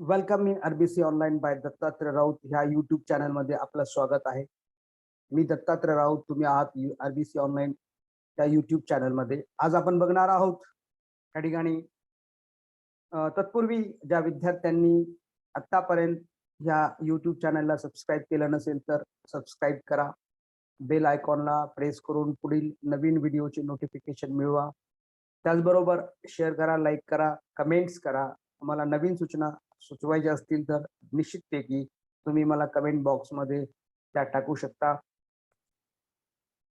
Welcome in RBC online by Dattatray Raut ह्या YouTube चॅनलमध्ये आपलं स्वागत आहे. मी दत्तात्रय राऊत, तुम्ही आहात आरबीसी ऑनलाईन त्या युट्यूब चॅनलमध्ये. आज आपण बघणार आहोत त्या ठिकाणी तत्पूर्वी ज्या विद्यार्थ्यांनी आतापर्यंत ह्या युट्यूब चॅनलला सबस्क्राईब केलं नसेल तर सबस्क्राईब करा. बेल आयकॉनला प्रेस करून पुढील नवीन व्हिडिओचे नोटिफिकेशन मिळवा. त्याचबरोबर शेअर करा, लाईक करा, कमेंट्स करा. आम्हाला नवीन सूचना सुचवायचे असतील तर निश्चितपैकी तुम्ही मला कमेंट बॉक्समध्ये त्या टाकू शकता.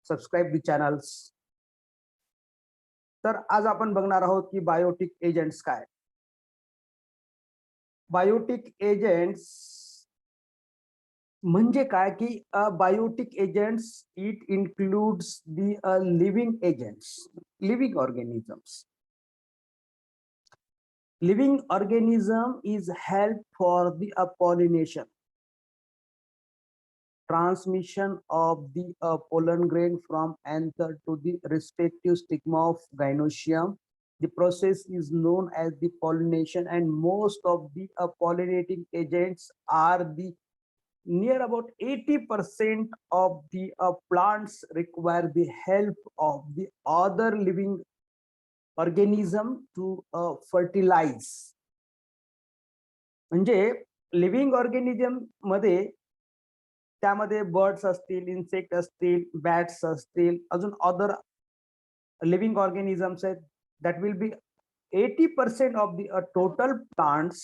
Subscribe the channels. तर आज आपण बघणार आहोत की बायोटिक एजंट्स काय. बायोटिक एजंट्स म्हणजे काय की biotic agents it includes the living agents, living organisms. Living organism is help for the pollination, transmission of the pollen grain from anther to the respective stigma of gynoecium. The process is known as the pollination, and most of the pollinating agents are the near about 80% of the plants require the help of the other living organism to fertilize. म्हणजे living organism मध्ये त्यामध्ये birds असतील, insect असतील, bats असतील, अजून other living organisms आहेत. That will B 80% of the total plants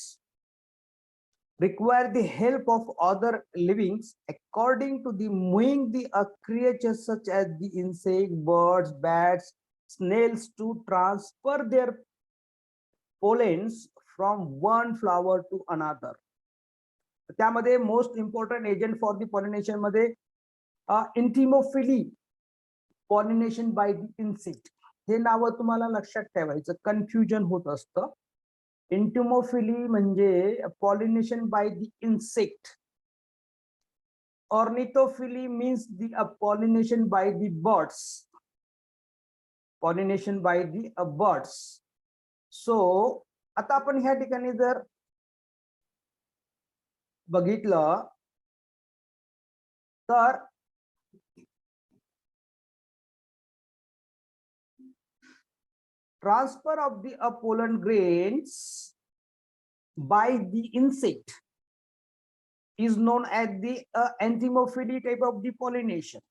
require the help of other livings according to the moving the creatures such as the insect, birds, bats, snails to transfer their pollens from one flower to another. त्यामध्ये most important agent for the pollination मध्ये एंटिमोफिली, pollination by the insect. हे नाव तुम्हाला लक्षात ठेवायचं, confusion होत असतं. एंटिमोफिली म्हणजे pollination by the insect. Ornithophily means the pollination by the birds, pollination by the birds. So आता आपण ह्या ठिकाणी जर बघितलं तर transfer of the pollen grains by the insect is known as the entomophily type of the pollination.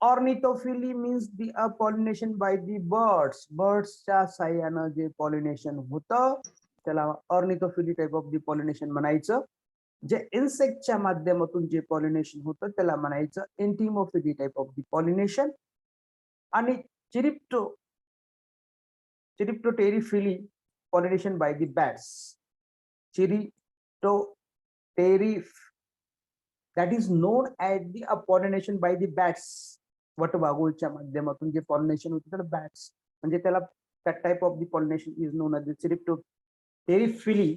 Ornithophily means the pollination by the birds. Birds च्या साह्यानं जे पॉलिनेशन होतं त्याला ornithophily type of the pollination म्हणायचं. जे इन्सेक्टच्या माध्यमातून जे pollination होतं त्याला म्हणायचं एंटिमोफिली टाइप ऑफ द पॉलिनेशन. आणि चिरिप्टोटेरिफिली pollination by the bats. Chiropteris, that is known as the pollination by the bats. वटवाघूळच्या माध्यमातून जे पॉलिनेशन होते त्याला बॅट्स म्हणजे त्याला that type of the pollination is known as the Chiropterophily.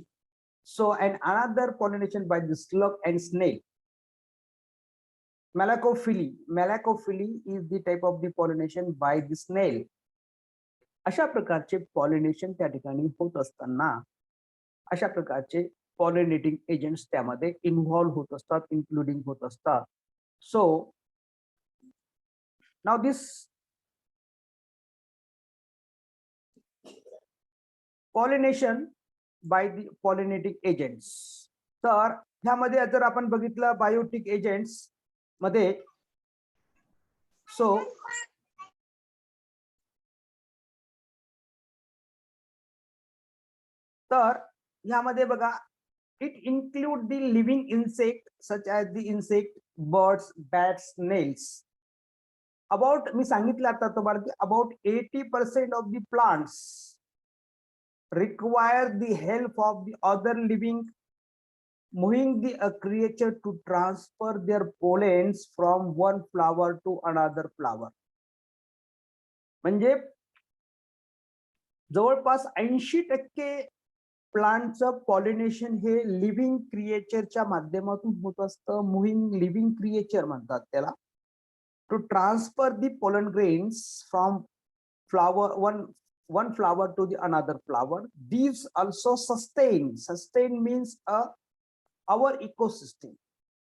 So and another pollination by the slug and snail. Malacophily is the type of the pollination by the snail. अशा प्रकारचे pollination त्या ठिकाणी होत असताना अशा प्रकारचे पॉलिनेटिंग एजंट्स त्यामध्ये involve होत असतात, इन्क्लुडिंग होत असतात. So now this pollination by the pollinating agents. तर ह्यामध्ये जर आपण बघितलं बायोटिक एजंट्स मध्ये, सो तर ह्यामध्ये बघा, it include the living insect such as the insect, birds, bats, snails. About मी सांगितलं आता तुम्हाला की about 80% of the plants require the help of the other living moving the creature to transfer their pollens from one flower to another flower. म्हणजे जवळपास 80% प्लांटचं pollination हे living क्रिएचरच्या माध्यमातून होत असतं. मुव्हिंग लिव्हिंग क्रिएचर म्हणतात त्याला. To transfer the pollen grains from flower one one flower to the another flower. These also sustain means our ecosystem,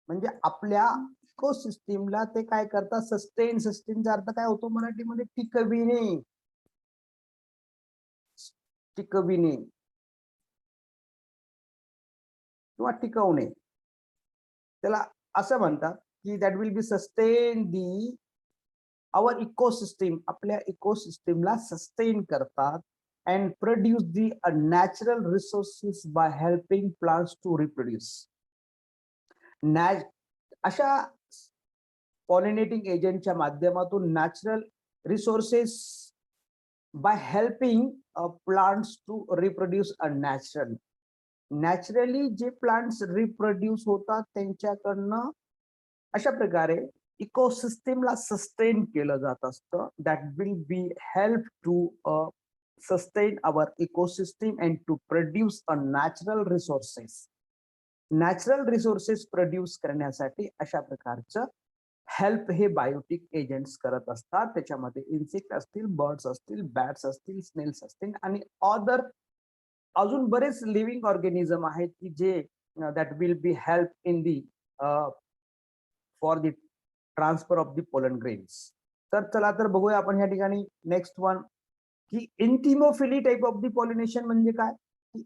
म्हणजे आपल्या इकोसिस्टीमला ते काय करतात, सस्टेनचा अर्थ काय होतो मराठीमध्ये, टिकविणे किंवा टिकवणे, त्याला असं म्हणतात की that will be sustain the our ecosystem, आपल्या इकोसिस्टीमला सस्टेन करतात, and produce the natural resources by helping plants to reproduce. अशा पॉलिनेटिंग एजंटच्या माध्यमातून natural resources by helping plants to reproduce naturally जे प्लांट्स रिप्रोड्यूस होतात त्यांच्याकडनं अशा प्रकारे इकोसिस्टीमला सस्टेन केलं जात असतं. That will be help to sustain our ecosystem and to produce natural resources produce करण्यासाठी अशा प्रकारचं हेल्प हे बायोटिक एजंट्स करत असतात. त्याच्यामध्ये इन्सेक्ट असतील, बर्ड्स असतील, बॅट्स असतील, स्नेल्स असतील आणि अजून बरेच लिव्हिंग ऑर्गॅनिझम आहेत की जे that will be help in the for the transfer of the pollen grains. तर चला तर बघूया आपण ह्या ठिकाणी नेक्स्ट वन की इंटिमोफिली टाइप ऑफ दी पॉलिनेशन म्हणजे काय.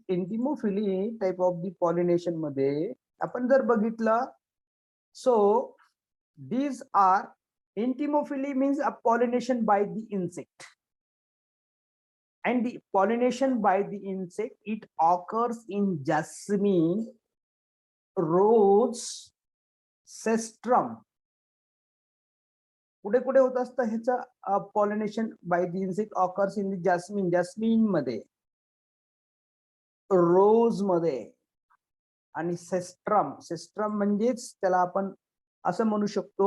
इंटिमोफिली टाइप ऑफ दी पॉलिनेशन मध्ये आपण जर बघितलं, so these are entomophily means a pollination by the insect, and the pollination by the insect, it occurs in jasmine, rose, cestrum. कुठे कुठे होत असतं ह्याचं pollination by the insect occurs in the jasmine मध्ये, रोज मध्ये आणि सेस्ट्रम म्हणजेच त्याला आपण असं म्हणू शकतो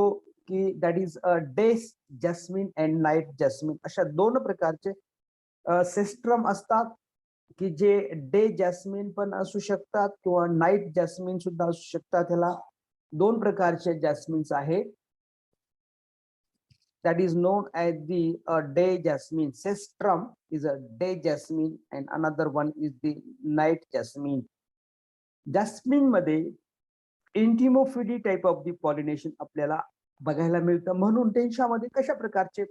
की that is day jasmine and night jasmine. अशा दोन प्रकारचे सेस्ट्रम असतात की जे डे जॅस्मिन पण असू शकतात किंवा नाईट जॅस्मिन सुद्धा असू शकतात. ह्याला दोन प्रकारचे जॅस्मिन्स आहेत. that is known as the day jasmine. Cestrum is a day jasmine and another one is the night jasmine. Jasmine मध्ये इंटिमोफिली टाइप ऑफ दी पॉलिनेशन आपल्याला बघायला मिळतं. म्हणून त्यांच्यामध्ये कशा प्रकारचे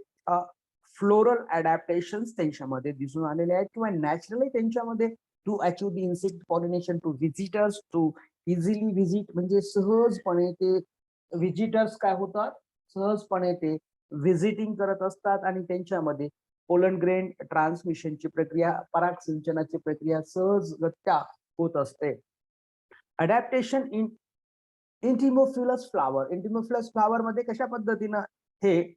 फ्लोरल अडॅप्टेशन्स त्यांच्यामध्ये दिसून आलेले आहेत किंवा नॅचरली त्यांच्यामध्ये to achieve the insect pollination to visitors to easily visit, म्हणजे सहजपणे ते व्हिजिटर्स काय होतात, सहजपणे ते व्हिजिटिंग करत असतात आणि त्यांच्यामध्ये पोलन ग्रेन ट्रान्समिशनची प्रक्रिया, पराग सिंचनाची प्रक्रिया सहजगत्या होत असते. अडॅप्टेशन इन इंटिमोफिलस फ्लावर मध्ये कशा पद्धतीनं हे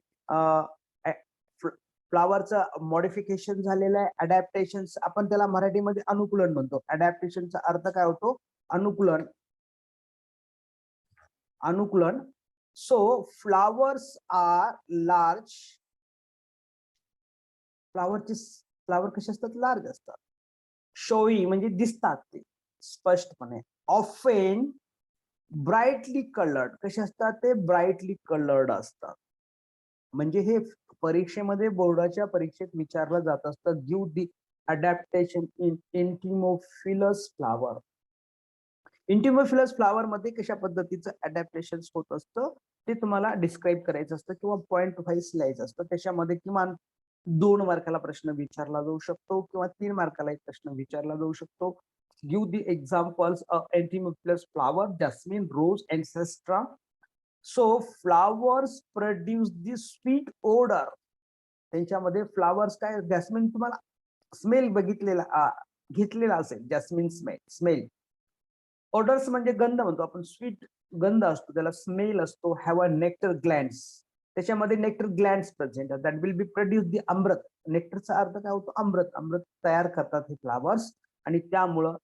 फ्लावरचं मॉडिफिकेशन झालेलं आहे. अडॅप्टेशन आपण त्याला मराठीमध्ये अनुकूलन म्हणतो. अडॅप्टेशनचा अर्थ काय होतो, अनुकूलन. So flowers are large. Flower कसे असतात, लार्ज असतात. शोई म्हणजे दिसतात ते स्पष्टपणे. ऑफेन ब्राईटली कलर्ड, कसे असतात ते ब्राईटली कलर्ड असतात. म्हणजे हे परीक्षेमध्ये बोर्डाच्या परीक्षेत विचारलं जात असतं. Give the adaptation in entomophilous flower. Entomophilous flower मध्ये कशा पद्धतीचं अडॅप्टेशन होत असतं ते तुम्हाला डिस्क्राईब करायचं असतं किंवा पॉइंट वाईज लिहायचं असतं. त्याच्यामध्ये किमान 2 मार्काला प्रश्न विचारला जाऊ शकतो किंवा 3 मार्काला एक प्रश्न विचारला जाऊ शकतो. Give the examples of entomophilous flower, jasmine, rose and cestrum. So flowers produce the sweet odour. त्यांच्यामध्ये फ्लावर्स काय, जॅस्मिन तुम्हाला स्मेल घेतलेला असेल, जॅस्मिन स्मेल. ओडर्स म्हणजे गंध म्हणतो आपण, स्वीट गंध असतो त्याला, स्मेल असतो. हॅव अ नेक्टर ग्लँड्स, त्याच्यामध्ये nectar glands present that will be produce the अमृत. नेक्टरचा अर्थ काय होतो, अमृत तयार करतात हे फ्लावर्स आणि त्यामुळं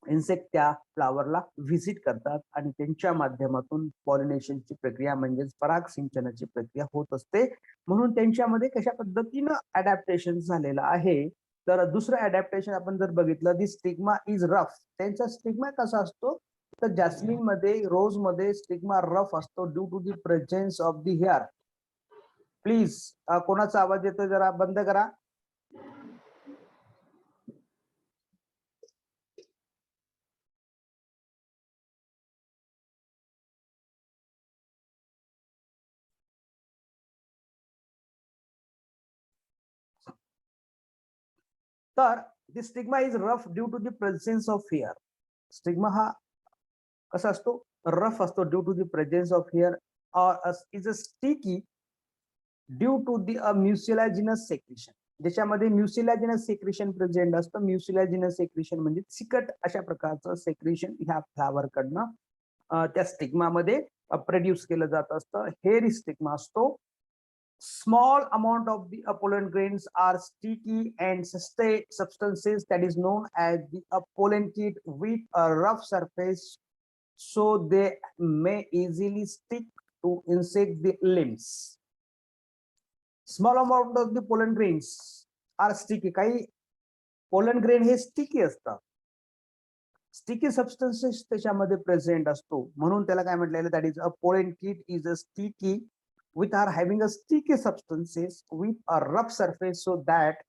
इन्सेक्ट त्या फ्लावरला व्हिजिट करतात आणि त्यांच्या माध्यमातून पॉलिनेशनची प्रक्रिया म्हणजेच पराग सिंचनाची प्रक्रिया होत असते. म्हणून त्यांच्यामध्ये कशा पद्धतीनं अडॅप्टेशन झालेलं आहे. तर दुसरं अडॅप्टेशन आपण जर बघितलं, दी स्टिग्मा इज रफ. त्यांचा स्टिग्मा कसा असतो, तर जॅस्मिन मध्ये, रोज मध्ये स्टिग्मा रफ असतो due to the presence of the hair. Please कोणाचा आवाज येतो जरा बंद करा. तर the stigma is rough due to the presence of hair. Stigma हा कसा असतो, रफ असतो due to the presence of hair और is a sticky due to the mucilaginous secretion. ज्याच्यामध्ये म्युसिलाजिनस सेक्रेशन प्रेझेंट असतं. म्युसिलाजिनस सेक्रेशन म्हणजे चिकट अशा प्रकारचं सेक्रेशन ह्या फ्लावर कडनं त्या स्टिग्मा मध्ये प्रोड्यूस केलं जात असतं. हेअरी स्टिग्मा असतो. Small amount of the pollen grains are sticky and substances that is known as the pollen kit with a rough surface, so they may easily stick to insect the limbs. Small amount of the pollen grains are sticky. काही pollen grain हे sticky असतात. Sticky substances त्याच्यामध्ये present असतो, म्हणून त्याला काय म्हटलेलं, that is a pollen kit is a sticky with are having a sticky substances with a rough surface so that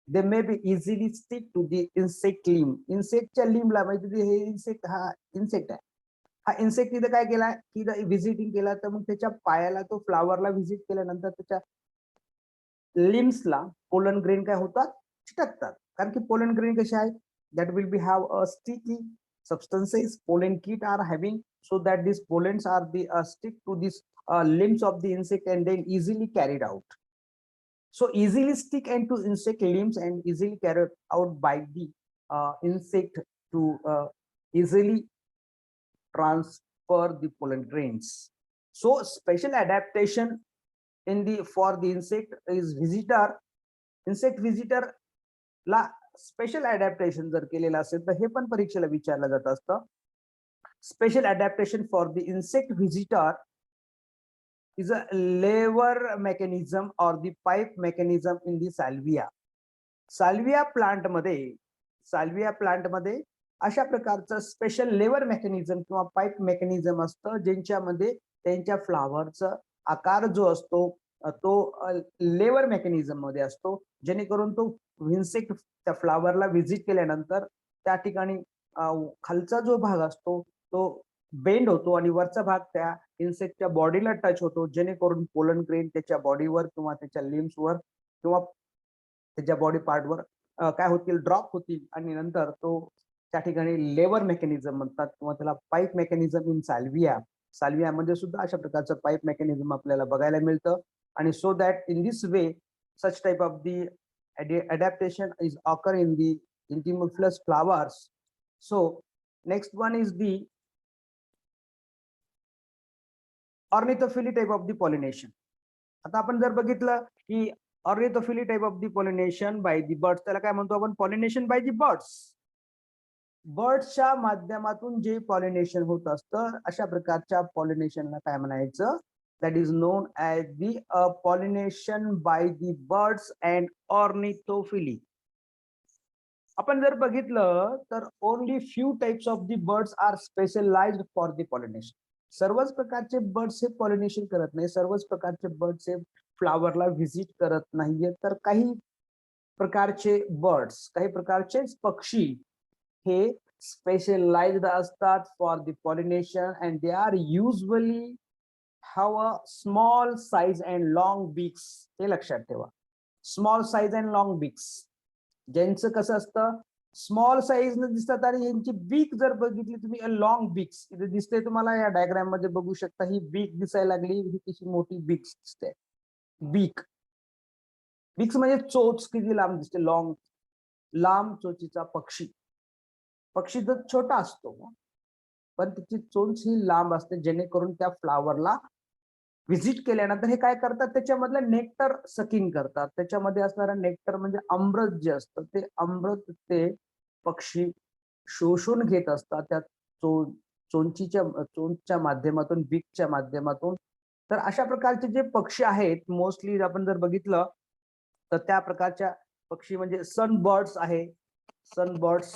they may be easily stick to the insect limb. इंसेक्टच्या Limbala म्हणजे हे insect हा insect आहे. हा insect इथं काय केला की visiting केला, तर मग त्याच्या पायाला तो फ्लावरला व्हिजिट केल्यानंतर त्याच्या लिम्सला पोलन ग्रेन काय होतात, चिटकतात. कारण की पोलन ग्रेन कसे आहेत, that will be have a sticky substances pollen kit are having, so that these pollens are the stick to this limbs of the insect and then easily carried out. So easily stick into insect limbs and easily carried out by the insect to easily transfer the pollen grains. So special adaptation in the for the insect is visitor. insect visitor ला special adaptation जर केलेलं असेल तर हे पण परीक्षेला विचारलं जात असतं. Special adaptation for the insect visitor is a lever mechanism और the pipe mechanism in the salvia. Salvia plant मध्ये अशा प्रकारचं स्पेशल लेवर मेकॅनिझम किंवा पाईप मेकॅनिझम असतं, ज्यांच्यामध्ये त्यांच्या फ्लावरचा आकार जो असतो तो लेवर मेकॅनिझम मध्ये असतो, जेणेकरून तो इन्सेक्ट त्या फ्लावरला व्हिजिट केल्यानंतर त्या ठिकाणी खालचा जो भाग असतो तो बेंड होतो आणि वरचा भाग त्या इन्सेक्टच्या बॉडीला टच होतो, जेणेकरून पोलन ग्रेन त्याच्या बॉडीवर किंवा त्याच्या लिम्सवर किंवा त्याच्या बॉडी पार्टवर काय होतील, ड्रॉप होतील आणि नंतर तो त्या ठिकाणी लेवर मेकॅनिझम म्हणतात किंवा त्याला पाईप मेकॅनिझम इन साल्विया. साल्वियामध्ये सुद्धा अशा प्रकारचं पाईप मेकॅनिझम आपल्याला बघायला मिळतं. आणि so that in this way such type of the adaptation is occur in the intimiflous flowers. So next one is the ornithophyly type of the pollination. आता आपण जर बघितलं की ornithophyly type of the pollination by the birds, त्याला काय म्हणतो आपण, pollination by the birds. बर्ड्सच्या माध्यमातून जे पॉलिनेशन होत असतं अशा प्रकारच्या पॉलिनेशनला काय म्हणायचं, that is known as the pollination by the birds and ornithophyly. आपण जर बघितलं तर only few types of the birds are specialized for the pollination. सर्वच प्रकारचे बर्ड्स हे पॉलिनेशन करत नाही, सर्वच प्रकारचे बर्ड्स हे फ्लावरला व्हिजिट करत नाहीये, तर काही प्रकारचे बर्ड्स, काही प्रकारचे पक्षी हे स्पेशलाइज्ड असतात for the pollination and they are usually have a small size and long beaks. हे लक्षात ठेवा, small size and long beaks. ज्यांचं कसं असतं, स्मॉल साइज न दिसतात आणि यांची बीक जर बघितली तुम्ही, लॉंग बीक्स इथे दिसते तुम्हाला, या डायग्राम मध्ये बघू शकता. ही बीक दिसायला लागली, ही कशी मोठी बीक्स दिसते. बीक बीक्स म्हणजे चोच किती लांब दिसते, लॉंग लांब चोचीचा पक्षी. पक्षी तर छोटा असतो पण त्याची चोच ही लांब असते, जेणेकरून त्या फ्लावरला व्हिजिट केल्यानंतर हे काय करतात, त्याच्यामधलं नेक्टर सकिंग करतात. त्याच्यामध्ये असणारं नेक्टर म्हणजे अमृत जे असतं, ते अमृत ते पक्षी शोषून घेत असतात त्या चोंचीच्या माध्यमातून, बीकच्या माध्यमातून. तर अशा प्रकारचे जे पक्षी आहेत, मोस्टली आपण जर बघितलं तर त्या प्रकारच्या पक्षी म्हणजे सनबर्ड्स आहे. सनबर्ड्स,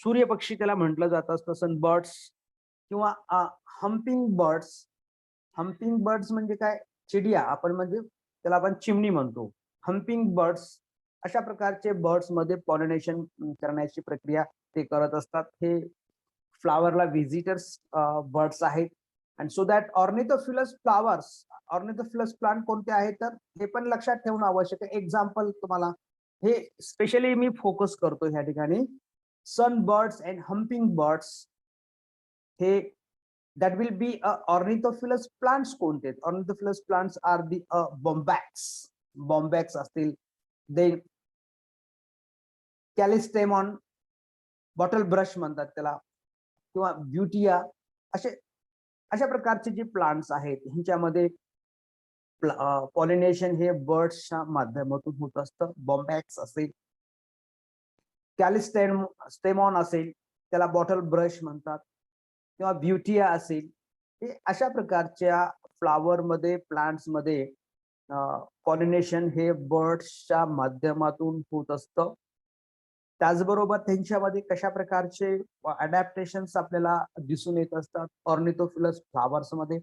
सूर्यपक्षी त्याला म्हटलं जात असतं, सनबर्ड्स किंवा हम्पिंग बर्ड्स. हम्पिंग बर्ड्स म्हणजे काय, चिडिया, आपण म्हणजे त्याला आपण चिमणी म्हणतो. हम्पिंग बर्ड्स अशा प्रकारचे बर्ड्स मध्ये पॉलिनेशन करण्याची प्रक्रिया ते करत असतात. हे फ्लावरला व्हिजिटर्स बर्ड्स आहेत. And so that ornithophilous flowers, ornithophilous plant कोणते आहेत तर हे पण लक्षात ठेवणं आवश्यक आहे. एक्झाम्पल तुम्हाला हे स्पेशली मी फोकस करतो ह्या ठिकाणी. सनबर्ड्स अँड हम्पिंग बर्ड्स हे that will be ornithophilus plants कोणते? Ornithophilus plants are the bombax असतील, then कॅलिस्टेमॉन, बॉटल ब्रश म्हणतात त्याला, किंवा ब्युटिया, अशा प्रकारचे जे प्लांट्स आहेत ह्यांच्यामध्ये पॉलिनेशन हे बर्ड्सच्या माध्यमातून होत असतं. बॉम्बॅक्स असेल, कॅलिस्टेमॉन असेल, त्याला बॉटल ब्रश म्हणतात, किंवा ब्युटिया असेल, हे अशा प्रकारच्या फ्लावर मध्ये, प्लांट्स मध्ये पॉलिनेशन हे बर्ड्सच्या माध्यमातून होत असतं. त्याचबरोबर त्यांच्यामध्ये कशा प्रकारचे अडॅप्टेशन्स आपल्याला दिसून येत असतात ऑर्निथोफिलस फ्लावर्स मध्ये.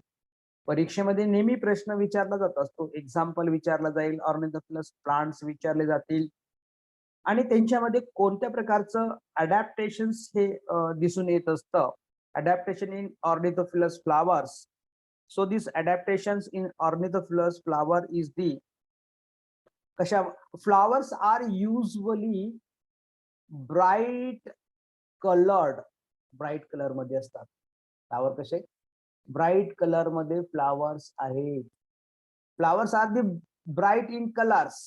परीक्षेमध्ये नेहमी प्रश्न विचारला जात असतो, एक्झाम्पल विचारला जाईल, ऑर्निथोफिलस प्लांट्स विचारले जातील, आणि त्यांच्यामध्ये कोणत्या प्रकारचं अडॅप्टेशन्स हे दिसून येत असतं. Adaptation in ornithophilous flowers. So these adaptations in ornithophilus flower is the कशा flowers are usually bright colored, bright color मध्ये असतात फ्लावर. कसे ब्राईट कलर मध्ये फ्लावर्स आहेत. Flowers are the bright in colours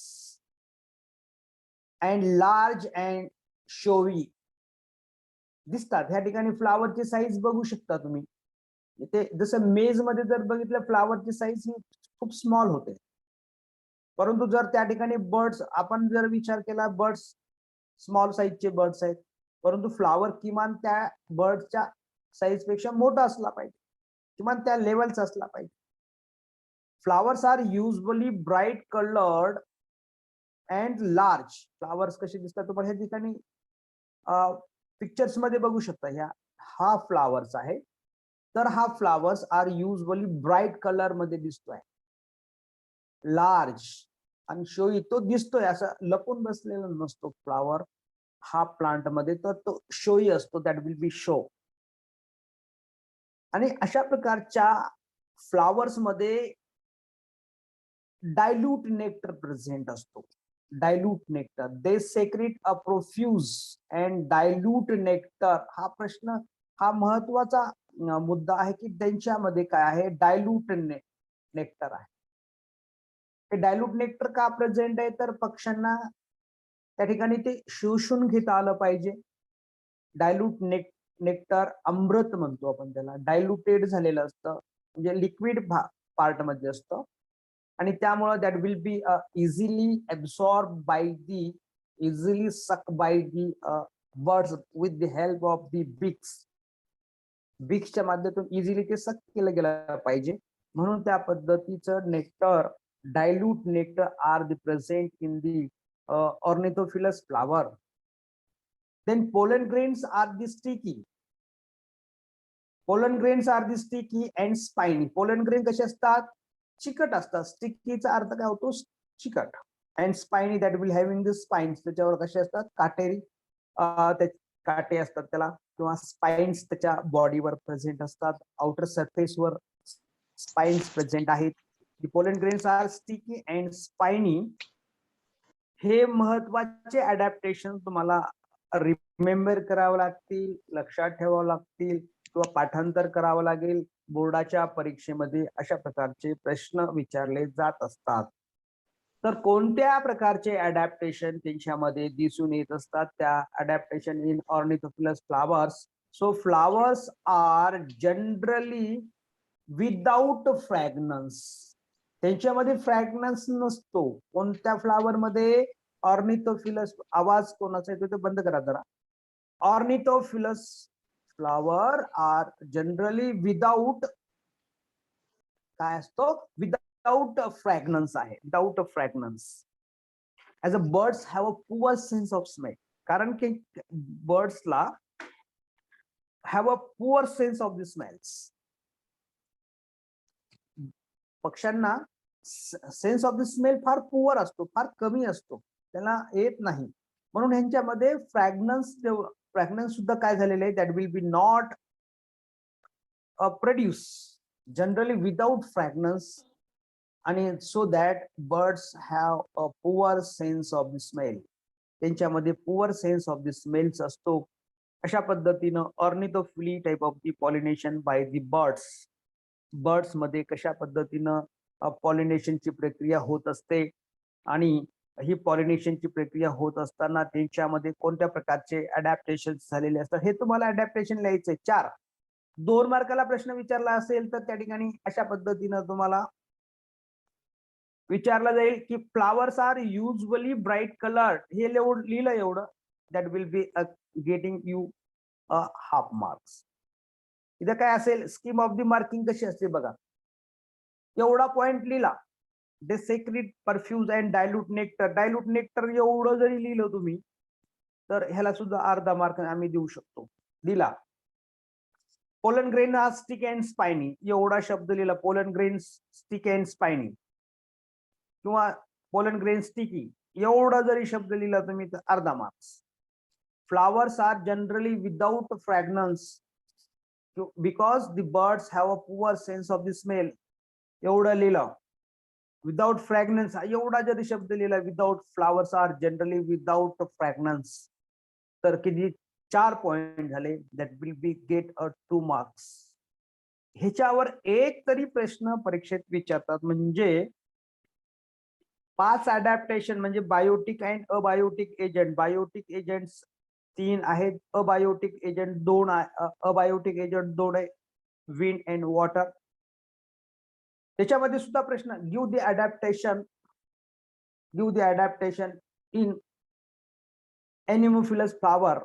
and large and showy दिसतात. ह्या ठिकाणी फ्लावरची size बघू शकता तुम्ही. ते जसं मेज मध्ये जर बघितलं फ्लावरची साईज ही खूप स्मॉल होते, परंतु जर त्या ठिकाणी बर्ड्स आपण जर विचार केला, बर्ड्स स्मॉल साईजचे बर्ड्स आहेत, परंतु फ्लावर किमान त्या बर्डच्या साईज पेक्षा मोठा असला पाहिजे, किमान त्या लेवलचा असला पाहिजे. Flowers are usually bright coloured and large. Flowers कसे दिसतात तुम्हाला ह्या ठिकाणी पिक्चर्स मध्ये बघू शकता. हा फ्लावर्स आहे, तर हा flowers are usually bright colour मध्ये दिसतोय, लार्ज आणि शोई. तो दिसतोय, असं लपून बसलेला नसतो फ्लावर हा प्लांट मध्ये, तर तो शोई असतो, दॅट विल बी शो. आणि अशा प्रकारच्या फ्लावर्स मध्ये डायल्यूट नेक्टर प्रेझेंट असतो. Dilute nectar, they secrete a profuse and dilute nectar. हा प्रश्न, हा महत्वाचा मुद्दा आहे की त्यांच्यामध्ये काय आहे, डायल्यूट नेक्टर आहे. हे डायल्यूट नेक्टर का प्रेझेंट आहे, तर पक्ष्यांना त्या ठिकाणी ते शोषून घेता आलं पाहिजे. डायल्यूट नेक्टर अमृत म्हणतो आपण त्याला, डायल्युटेड झालेलं असतं, म्हणजे लिक्विड पार्ट मध्ये असतं, आणि त्यामुळे that will be easily absorb by the, easily suck by the birds with the help of the beaks. बिक्सच्या माध्यमातून इझिली ते सक केलं गेलं पाहिजे, म्हणून त्या पद्धतीचं nectar, dilute nectar are the present in the ornithophilous flower. Then pollen grains are the sticky. Pollen grains are the sticky and spiny. Pollen grain कसे असतात, चिकट असतात. स्टिकीचा अर्थ काय होतो, चिकट. And spiny, that will having the spines. त्याच्यावर कसे असतात, काटेरी काटे असतात त्याला, किंवा स्पाइन्स त्याच्या बॉडीवर प्रेझेंट असतात, आउटर सरफेसवर स्पाइन्स प्रेझेंट आहेत. The pollen grains are sticky and spiny. हे महत्वाचे अडॅप्टेशन तुम्हाला रिमेंबर करावं लागतील, लक्षात ठेवावं लागतील, किंवा पाठांतर करावं लागेल. बोर्डाच्या परीक्षेमध्ये अशा प्रकारचे प्रश्न विचारले जात असतात. तर कोणत्या प्रकारचे अडॅप्टेशन त्यांच्यामध्ये दिसून येत असतात, त्या adaptation in ornithophilous flowers. So flowers are generally without fragrance. त्यांच्यामध्ये फ्रॅग्रन्स नसतो. कोणत्या फ्लावर मध्ये, ऑर्निथोफिलस. आवाज कोणाचा येतो ते बंद करा जरा. Ornithophilous flower are generally without, काय असतो, विदाउट फ्रॅग्रन्स आहे, without fragrance. As a birds have a poor sense of smell. कारण की बर्ड्सला have a poor sense of the smells. पक्ष्यांना सेन्स ऑफ द स्मेल फार पुअर असतो, फार कमी असतो, त्यांना येत नाही. म्हणून ह्यांच्यामध्ये फ्रॅग्रन्स सुद्धा काय झालेले आहे, that will be not produce, generally without fragrance. आणि so that birds have a poor sense of the smell. त्यांच्यामध्ये poor sense of the smells असतो. अशा पद्धतीनं ornithophily type of the pollination by the birds मध्ये कशा पद्धतीनं पॉलिनेशनची प्रक्रिया होत असते आणि ही पॉलिनेशनची प्रक्रिया होत असताना त्यांच्यामध्ये कोणत्या प्रकारचे अडॅप्टेशन झालेले असतात हे तुम्हाला अडॅप्टेशन लिहायचंय. 4 2 मार्काला प्रश्न विचारला असेल तर त्या ठिकाणी अशा पद्धतीनं तुम्हाला विचारला जाईल की flowers are usually bright coloured. हे लिहिलं एवढं, that will be getting you half marks. इथं काय असेल, स्कीम ऑफ द मार्किंग कशी असते बघा. एवढा पॉइंट लिहिला, they secrete profuse and dilute nectar. Dilute nectar एवढं जरी लिहिलं तुम्ही तर ह्याला सुद्धा अर्धा मार्क आम्ही देऊ शकतो. दिला. Pollen grain stick and spiny, एवढा शब्द लिहिला, pollen grain stick and spiny किंवा पोलन ग्रेन स्टिकी, एवढा जरी शब्द लिहिला तुम्ही तर अर्धा marks. Flowers are generally without fragrance because the birds have a poor sense of the smell. एवढं लिहिलं. विदाउट फ्रॅग्रन्स एवढा जरी शब्द लिहिला, without flowers are generally without fragrance, तर किती 4 पॉइंट झाले. That will be get a 2 marks. ह्याच्यावर एक तरी प्रश्न परीक्षेत विचारतात. म्हणजे 5 अडॅप्टेशन म्हणजे biotic and abiotic agent. Biotic agents 3 आहेत, अबायोटिक एजंट 2 आहे. अबायोटिक एजंट 2 आहे, विंड अँड वॉटर. त्याच्यामध्ये सुद्धा प्रश्न, give the adaptation in anemophilous flower.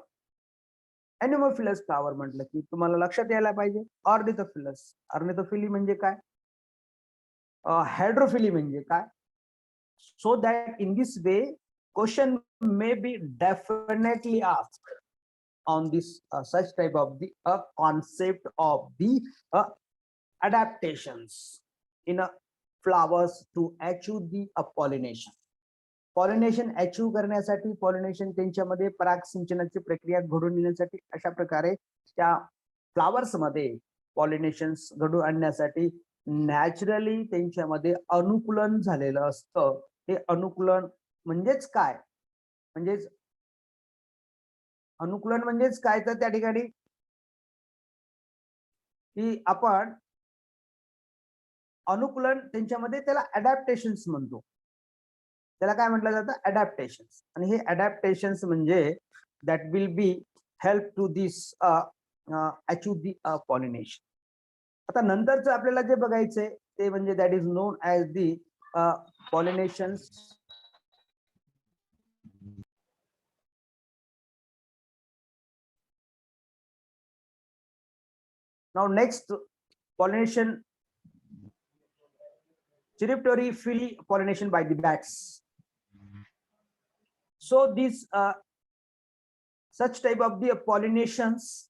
Anemophilous flower म्हटलं की तुम्हाला लक्षात यायला पाहिजे ऑर्निथोफिलस. ऑर्निथोफिली म्हणजे काय, हायड्रोफिली म्हणजे काय. So that in this way question may be definitely asked on this such type of the concept of the adaptations in a flowers to achieve the pollination. Pollination achieve करण्यासाठी, पॉलिनेशन त्यांच्यामध्ये परागसिंचनाची प्रक्रिया घडून येण्यासाठी अशा प्रकारे त्या फ्लावर्स मध्ये पॉलिनेशन्स घडून आणण्यासाठी नॅचरली त्यांच्यामध्ये अनुकूलन झालेलं असतं. हे अनुकूलन म्हणजेच काय, म्हणजेच अनुकूलन म्हणजेच काय, तर त्या ठिकाणी की आपण अनुकूलन त्यांच्यामध्ये त्याला अडॅप्टेशन्स म्हणतो. त्याला काय म्हटलं जातं, अडॅप्टेशन्स. आणि हे अडॅप्टेशन्स म्हणजे that will be help to this achieve the pollination. आता नंतरच आपल्याला जे बघायचंय ते म्हणजे that is known as the pollinations. Now next pollination, Chiriptorifili pollination by the bats. So these such type of the pollinations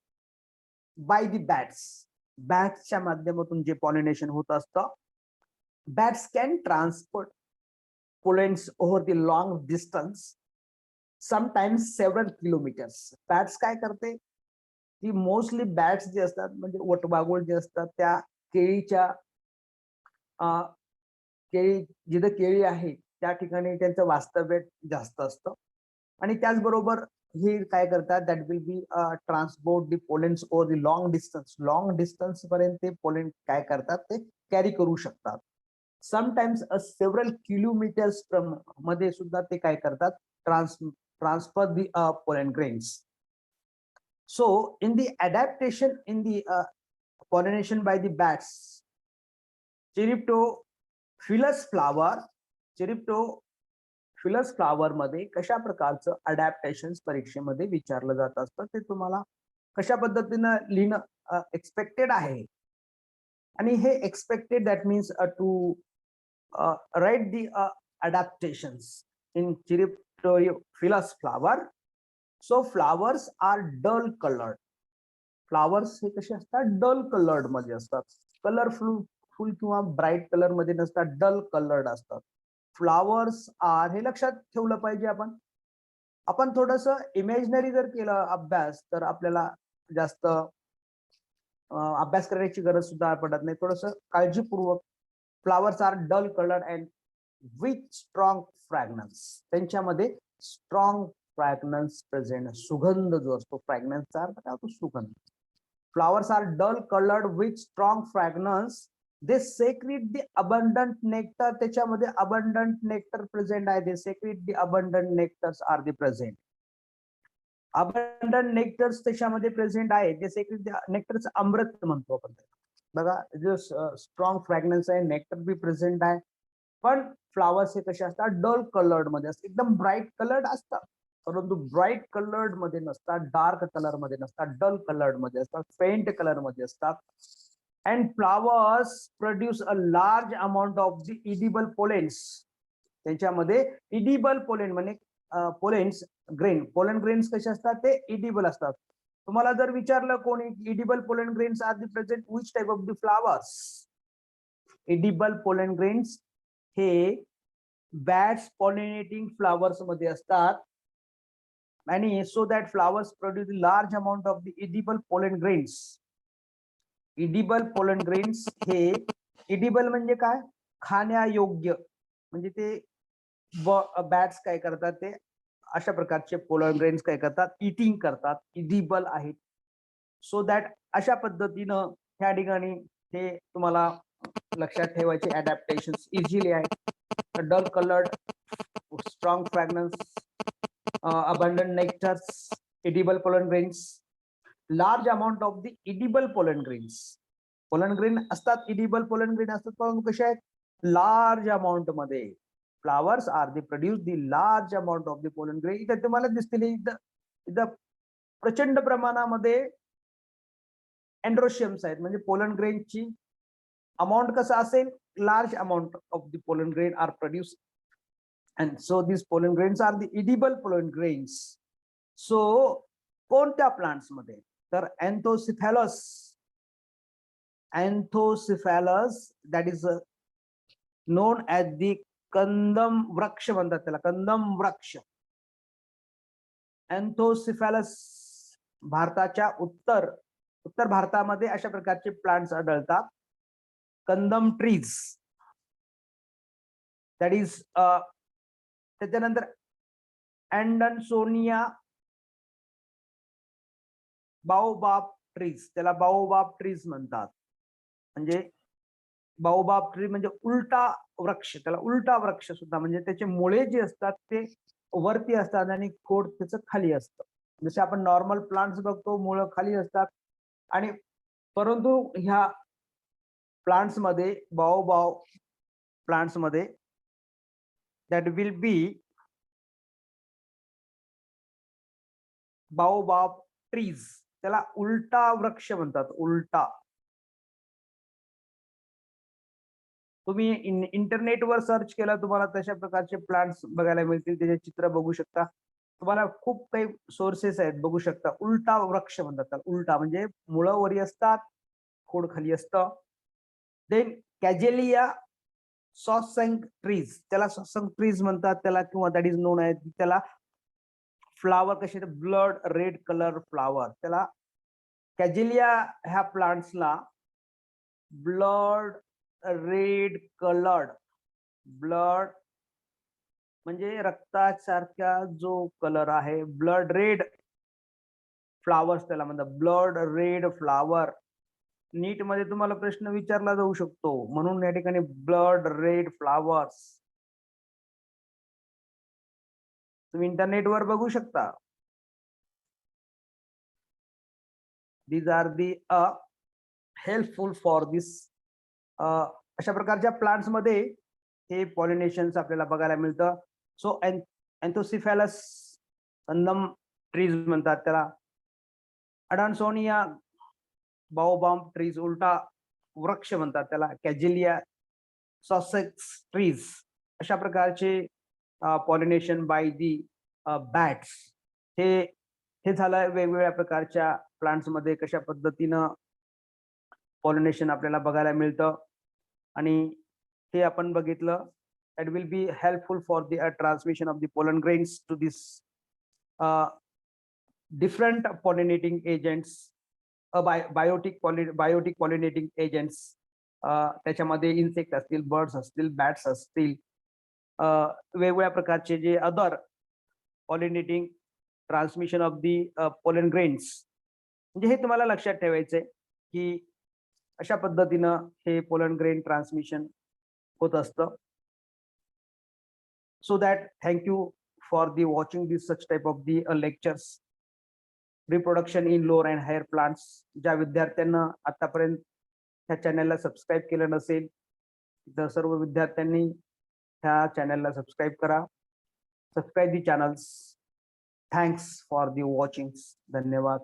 by the bats. Bats च्या माध्यमातून जे pollination होत असतं. Bats can transport pollens over the long distance, sometimes several kilometers. Bats काय करते, ती mostly bats जे असतात म्हणजे वटवाघूळ जे असतात त्या केळीच्या केळी जिथे केळी आहे त्या ठिकाणी त्यांचं वास्तव्य जास्त असतं. आणि त्याचबरोबर हे काय करतात, that will be transport the pollens over the long distance पर्यंत ते पोलेन काय करतात, ते कॅरी करू शकतात. समटाइम्स सेव्हरल किलोमीटर्स मध्ये सुद्धा ते काय करतात, transfer the pollen grains. So in the adaptation in the pollination by the bats, Chiriptophilus flower मध्ये कशा प्रकारचं अडॅप्टेशन्स परीक्षेमध्ये विचारलं जात असतं ते तुम्हाला कशा पद्धतीनं लिहिणं एक्सपेक्टेड आहे. आणि हे expected that means to write the adaptations in Chiriptophilus flower. So flowers are dull coloured. Flowers हे कसे असतात, डल कलर्ड मध्ये असतात. कलरफुल किंवा ब्राईट कलर मध्ये नसतात, डल कलर्ड असतात. फ्लावर्स आर, हे लक्षात ठेवलं पाहिजे. आपण थोडस इमॅजिनरी जर केलं अभ्यास तर आपल्याला जास्त अभ्यास करण्याची गरज सुद्धा पडत नाही. थोडस काळजीपूर्वक. Flowers are dull coloured and with strong fragrance. त्यांच्यामध्ये स्ट्रॉंग फ्रॅग्रन्स प्रेझेंट, सुगंध जो असतो, फ्रॅग्रन्सचा अर्थ काय होतो? सुगंध. Flowers are dull coloured with strong fragrance, they secrete the abundant nectar, त्याच्यामध्ये अबंडंट नेक्टर प्रेझेंट आहे, they secrete the abundant nectars are the present. Abundant nectars त्याच्यामध्ये प्रेझेंट आहे, ते सेक्रेट नेक्टरचं अमृत म्हणतो आपण. बघा, जो स्ट्रॉंग फ्रॅग्रन्स आहे, नेक्टर बी प्रेझेंट आहे, पण फ्लावर्स हे कसे असतात? डल कलर्ड मध्ये असतात, एकदम ब्राईट कलर्ड असतात, परंतु ब्राईट कलर्ड मध्ये नसतात, डार्क कलर मध्ये नसतात, डल कलर्ड मध्ये असतात, फेंट कलर मध्ये असतात. And flowers produce a large amount of the edible pollens, त्याच्यामध्ये इडिबल पोलेन म्हणजे पोलेन्स ग्रेन, पोलन ग्रेन्स कसे असतात? ते इडिबल असतात. तुम्हाला जर विचारलं कोणी edible pollen grains are the present which type of the flowers, edible pollen grains हे बॅट्स पॉलिनेटिंग फ्लावर्स मध्ये असतात, आणि so that flowers produce large amount of the edible pollen grains. Edible pollen grains हे, edible म्हणजे काय? खाण्यायोग्य, म्हणजे ते बॅट्स काय करतात? ते अशा प्रकारचे पोलन ग्रेन्स काय करतात? इटिंग करतात, इडिबल आहेत. सो दॅट अशा पद्धतीनं ह्या ठिकाणी हे तुम्हाला लक्षात ठेवायचे ऍडॅप्टेशन इझिली आहे. Dull coloured, strong fragrance, abundant nectars, edible pollen grains, large amount of the edible pollen grains. Pollen grain असतात, इडिबल पोलन ग्रेन असतात, परंतु कसे आहेत? लार्ज अमाऊंट मध्ये. Flowers are they produce the large amount of the pollen grain. इथे तुम्हाला दिसतील इथं प्रचंड प्रमाणामध्ये एंड्रोशियम्स आहेत, म्हणजे पोलन ग्रेनची अमाऊंट कसं असेल? Large amount of the pollen grain are produce, and so this pollen grains are the edible pollen grains. So कोणत्या प्लांट्स मध्ये? तर Anthocephalus, Anthocephalus that is known as the कंदम वृक्ष म्हणतात त्याला, कंदम वृक्ष. अँथोसिफॅलस भारताच्या उत्तर भारतामध्ये अशा प्रकारचे प्लांट्स आढळतात. कंदम ट्रीज, दॅट इज त्याच्यानंतर अँडनसोनिया बाओबाब ट्रीज, त्याला बाओबाब ट्रीज म्हणतात. म्हणजे बाओबाब ट्री म्हणजे उलटा वृक्ष, त्याला उलटा वृक्ष सुद्धा, म्हणजे त्याचे मुळे जे असतात ते वरती असतात आणि खोड त्याचं खाली असतं. जसे आपण नॉर्मल प्लांट्स बघतो, मुळं खाली असतात, आणि परंतु ह्या प्लांट्स मध्ये, बाओबाब प्लांट्स मध्ये, that will B baobab trees, त्याला उलटा वृक्ष म्हणतात, उलटा. तुम्ही इंटरनेटवर सर्च केलं, तुम्हाला तशा प्रकारचे प्लांट्स बघायला मिळतील, त्याचे चित्र बघू शकता. तुम्हाला खूप काही सोर्सेस आहेत, बघू शकता. उलटा वृक्ष म्हणतात त्याला, उलटा म्हणजे मुळं वरी असतात, खोड खाली असतं. देन कॅजेलिया सॉसंग ट्रीज, त्याला सॉसंग ट्रीज म्हणतात त्याला, किंवा दॅट इज नोन आहे त्याला. फ्लावर कसे? ब्लड रेड कलर फ्लावर, त्याला कॅजेलिया ह्या प्लांट्सला ब्लड रेड कलर्ड, ब्लड म्हणजे रक्तासारखा जो कलर आहे, ब्लड रेड फ्लावर्स त्याला म्हणतात, ब्लड रेड फ्लावर. नीट मध्ये तुम्हाला प्रश्न विचारला जाऊ शकतो, म्हणून या ठिकाणी ब्लड रेड फ्लावर्स तुम्ही इंटरनेटवर बघू शकता. These are the helpful for this. अशा प्रकारच्या प्लांट्स मध्ये हे पॉलिनेशन्स आपल्याला बघायला मिळतं. सो अँथोसिफॅलस कंदम ट्रीज म्हणतात त्याला. अडान्सोनिया बाओबाब ट्रीज उलटा वृक्ष म्हणतात त्याला. कॅजेलिया सॉसेक्स ट्रीज, अशा प्रकारचे पॉलिनेशन बाय दी बॅट्स. हे झालं वेगवेगळ्या प्रकारच्या प्लांट्स मध्ये कशा पद्धतीनं पॉलिनेशन आपल्याला बघायला मिळतं, आणि हे आपण बघितलं. That will be helpful for the transmission of the pollen grains to this different pollinating agents, biotic pollinating agents. त्याच्यामध्ये इन्सेक्ट असतील, बर्ड्स असतील, बॅट्स असतील, वेगवेगळ्या प्रकारचे जे other pollinating transmission of the pollen grains. म्हणजे हे तुम्हाला लक्षात ठेवायचंय की अशा पद्धतीनं हे पोलन ग्रेन ट्रान्समिशन होत असतं. So that thank you for the watching this such type of the lectures reproduction in lower and higher plants. ज्या विद्यार्थ्यांना आतापर्यंत ह्या चॅनलला सबस्क्राईब केलं नसेल तर सर्व विद्यार्थ्यांनी ह्या चॅनलला सबस्क्राईब करा. Subscribe the channels. Thanks for the watching. धन्यवाद.